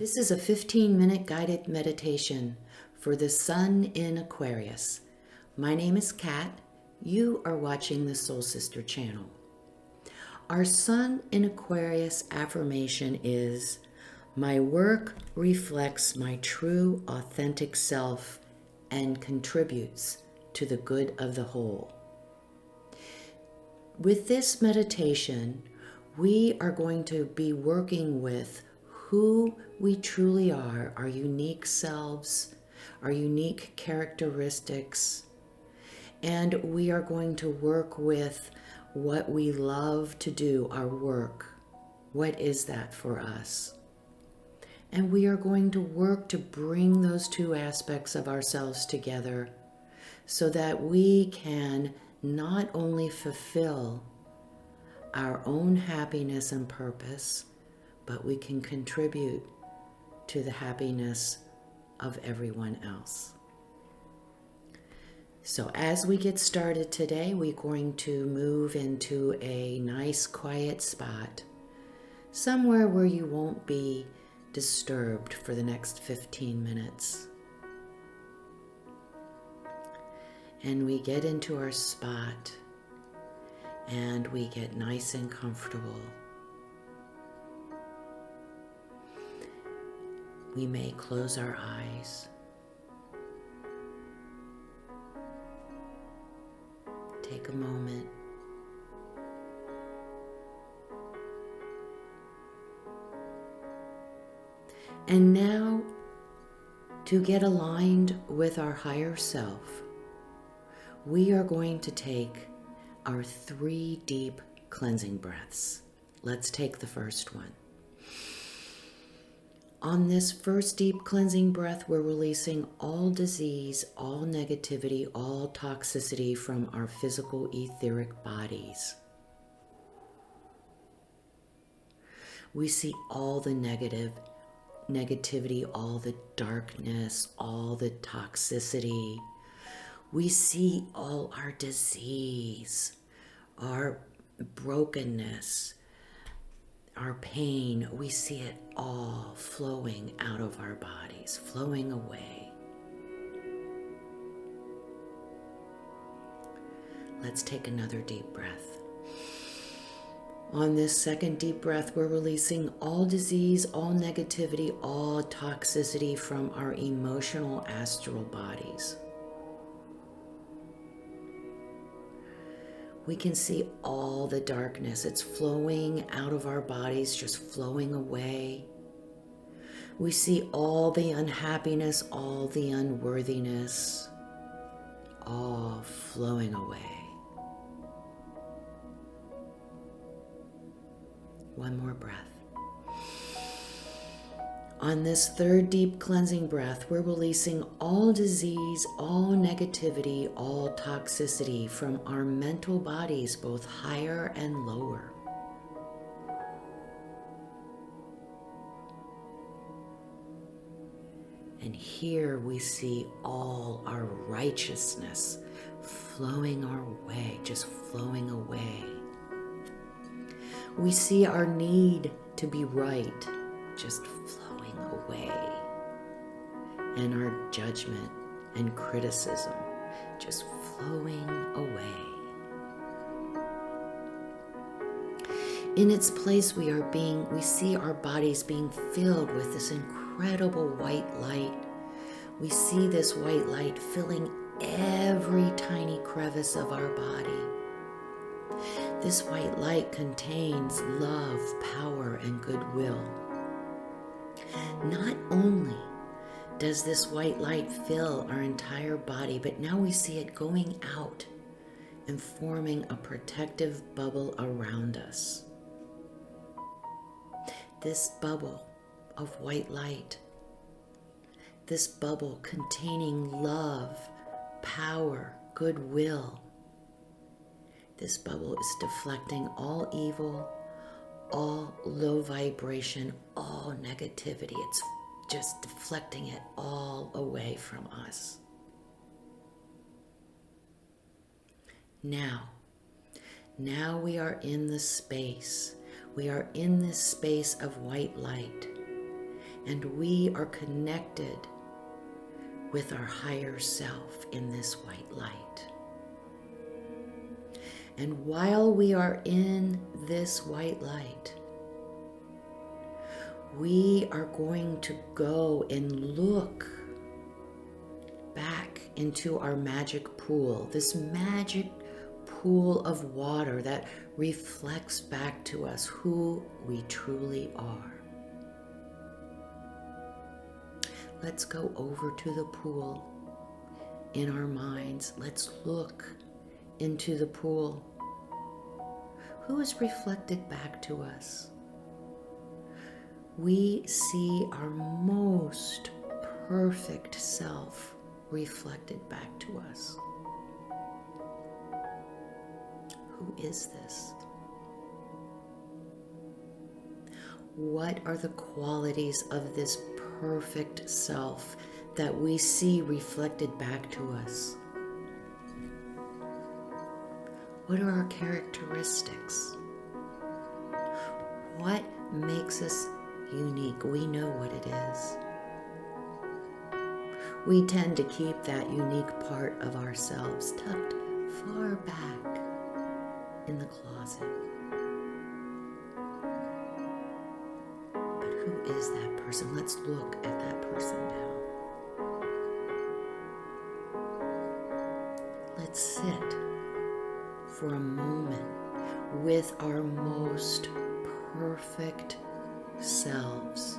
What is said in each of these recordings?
This is a 15-minute guided meditation for the Sun in Aquarius. My name is Kat. You are watching the Soul Sister channel. Our Sun in Aquarius affirmation is, my work reflects my true, authentic self and contributes to the good of the whole. With this meditation, we are going to be working with who we truly are, our unique selves, our unique characteristics, and we are going to work with what we love to do, our work. What is that for us? And we are going to work to bring those two aspects of ourselves together so that we can not only fulfill our own happiness and purpose, but we can contribute to the happiness of everyone else. So as we get started today, we're going to move into a nice quiet spot, somewhere where you won't be disturbed for the next 15 minutes. And we get into our spot and we get nice and comfortable. We may close our eyes. Take a moment. And now, to get aligned with our higher self, we are going to take our 3 deep cleansing breaths. Let's take the first one. On this first deep cleansing breath, we're releasing all disease, all negativity, all toxicity from our physical etheric bodies. We see all the negativity, all the darkness, all the toxicity. We see all our disease, our brokenness, our pain. We see it all flowing out of our bodies, flowing away. Let's take another deep breath. On this second deep breath, we're releasing all disease, all negativity, all toxicity from our emotional astral bodies. We can see all the darkness. It's flowing out of our bodies, just flowing away. We see all the unhappiness, all the unworthiness, all flowing away. One more breath. On this third deep cleansing breath, we're releasing all disease, all negativity, all toxicity from our mental bodies, both higher and lower. And here we see all our righteousness flowing our way, just flowing away. We see our need to be right, just flowing away, and our judgment and criticism just flowing away. In its place, we see our bodies being filled with this incredible white light. We see this white light filling every tiny crevice of our body. This white light contains love, power, and goodwill. Not only does this white light fill our entire body, but now we see it going out and forming a protective bubble around us. This bubble of white light, this bubble containing love, power, goodwill, this bubble is deflecting all evil, all low vibration, all negativity. It's just deflecting it all away from us. Now we are in the space. We are in this space of white light. And we are connected with our higher self in this white light. And while we are in this white light, we are going to go and look back into our magic pool, this magic pool of water that reflects back to us who we truly are. Let's go over to the pool in our minds. Let's look into the pool. Who is reflected back to us? We see our most perfect self reflected back to us. Who is this? What are the qualities of this perfect self that we see reflected back to us? What are our characteristics? What makes us unique? We know what it is. We tend to keep that unique part of ourselves tucked far back in the closet. But who is that person? Let's look at that person now. Let's sit for a moment with our most perfect selves.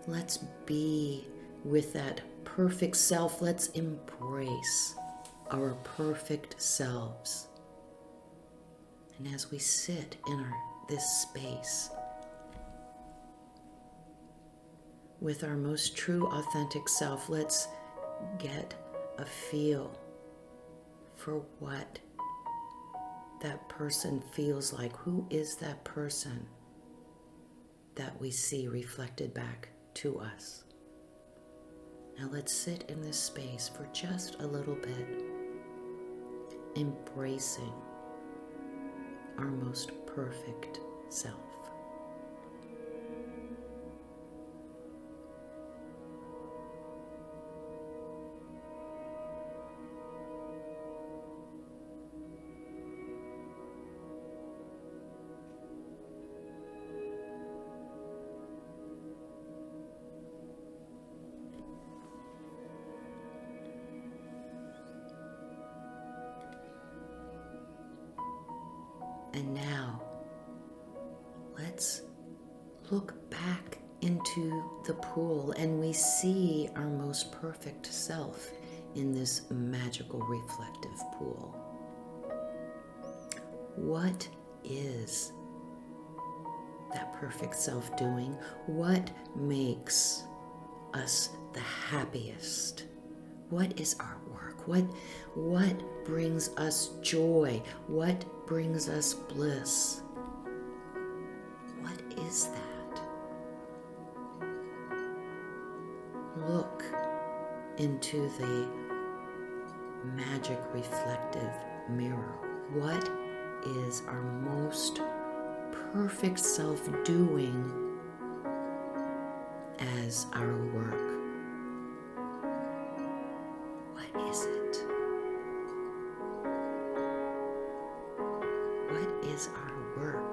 Let's be with that perfect self. Let's embrace our perfect selves. And as we sit in this space with our most true, authentic self, let's get a feel for what that person feels like. Who is that person that we see reflected back to us? Now let's sit in this space for just a little bit, embracing our most perfect self. And now, let's look back into the pool and we see our most perfect self in this magical reflective pool. What is that perfect self doing? What makes us the happiest? What is our work? What brings us joy? What brings us bliss? What is that? Look into the magic reflective mirror. What is our most perfect self doing as our work? What is it? What is our work?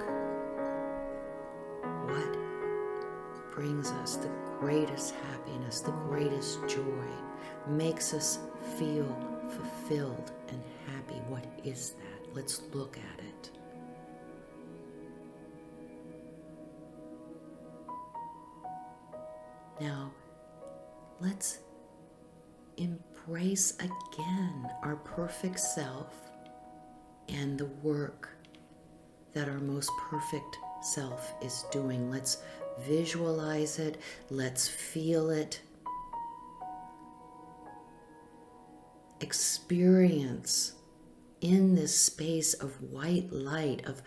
What brings us the greatest happiness, the greatest joy, makes us feel fulfilled and happy? What is that? Let's look at it. Now, let's embrace again our perfect self and the work that our most perfect self is doing. Let's visualize it. Let's feel it. Experience in this space of white light, of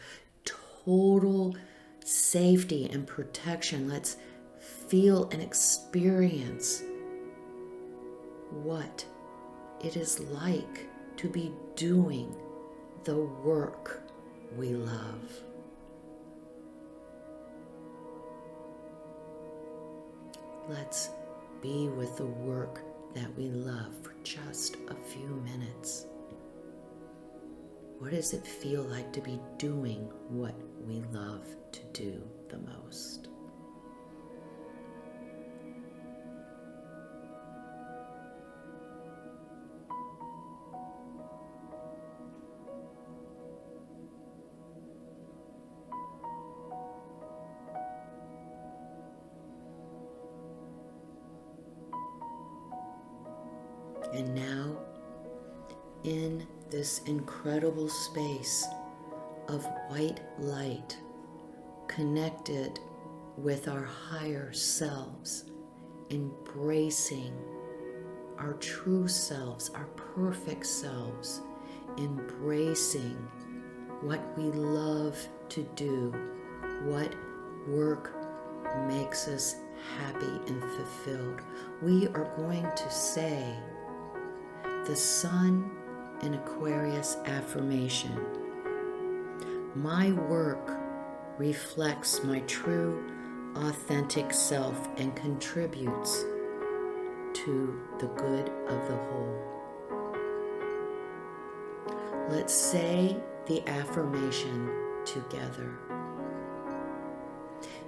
total safety and protection. Let's feel and experience what it is like to be doing the work we love. let's be with the work that we love for just a few minutes. What does it feel like to be doing what we love to do the most? And now, in this incredible space of white light, connected with our higher selves, embracing our true selves, our perfect selves, embracing what we love to do, what work makes us happy and fulfilled. We are going to say the Sun in Aquarius affirmation. My work reflects my true, authentic self and contributes to the good of the whole. Let's say the affirmation together.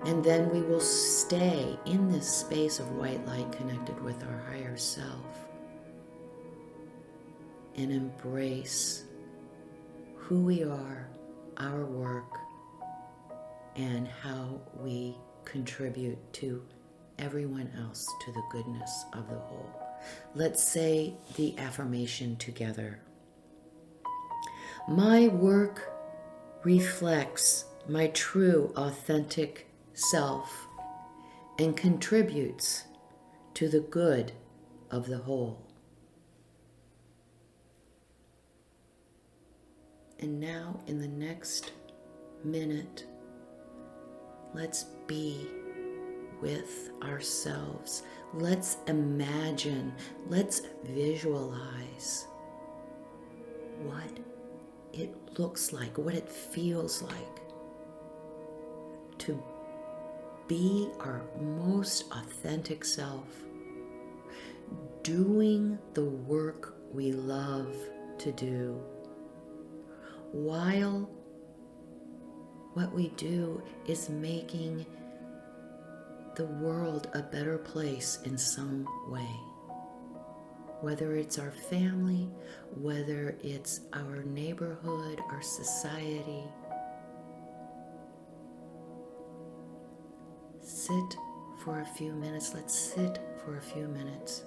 And then we will stay in this space of white light connected with our higher self and embrace who we are, our work, and how we contribute to everyone else, to the goodness of the whole. Let's say the affirmation together. My work reflects my true, authentic self and contributes to the good of the whole. And now, in the next minute, let's be with ourselves. Let's imagine, let's visualize what it looks like, what it feels like to be our most authentic self, doing the work we love to do, while what we do is making the world a better place in some way. Whether it's our family, whether it's our neighborhood, our society. Sit for a few minutes. Let's sit for a few minutes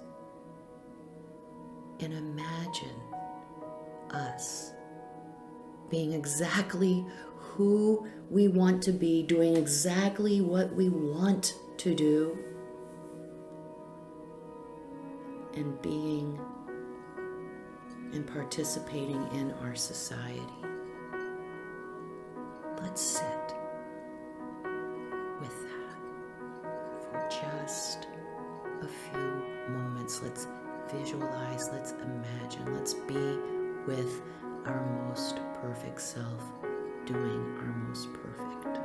and imagine us being exactly who we want to be, doing exactly what we want to do, and being and participating in our society. Let's sit with that for just a few moments. Let's visualize, let's imagine, let's be with our most perfect self, doing our most perfect work.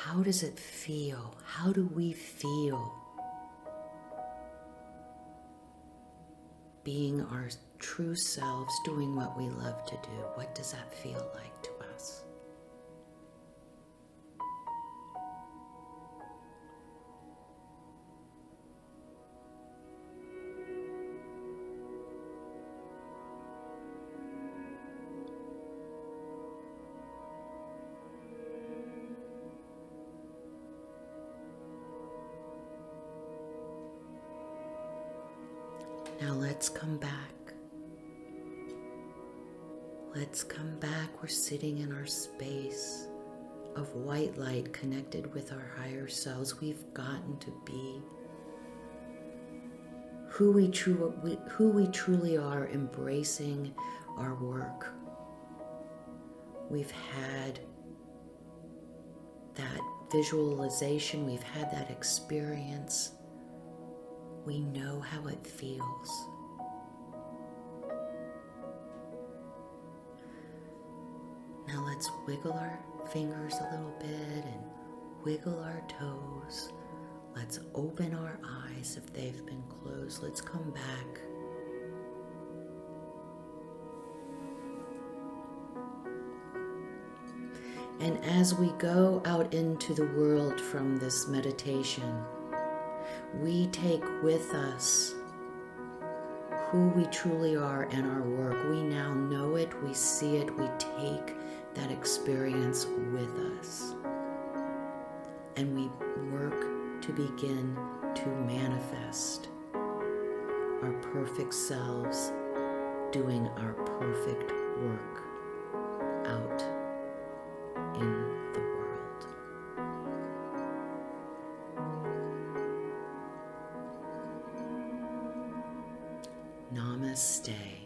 How does it feel? How do we feel being our true selves, doing what we love to do? What does that feel like to us? Now let's come back. Let's come back. We're sitting in our space of white light connected with our higher selves. We've gotten to be who we truly are, embracing our work. We've had that visualization, we've had that experience. We know how it feels. Now let's wiggle our fingers a little bit and wiggle our toes. Let's open our eyes if they've been closed. Let's come back. And as we go out into the world from this meditation, we take with us who we truly are and our work. We now know it, we see it, we take that experience with us. And we work to begin to manifest our perfect selves, doing our perfect work out in the world. Namaste.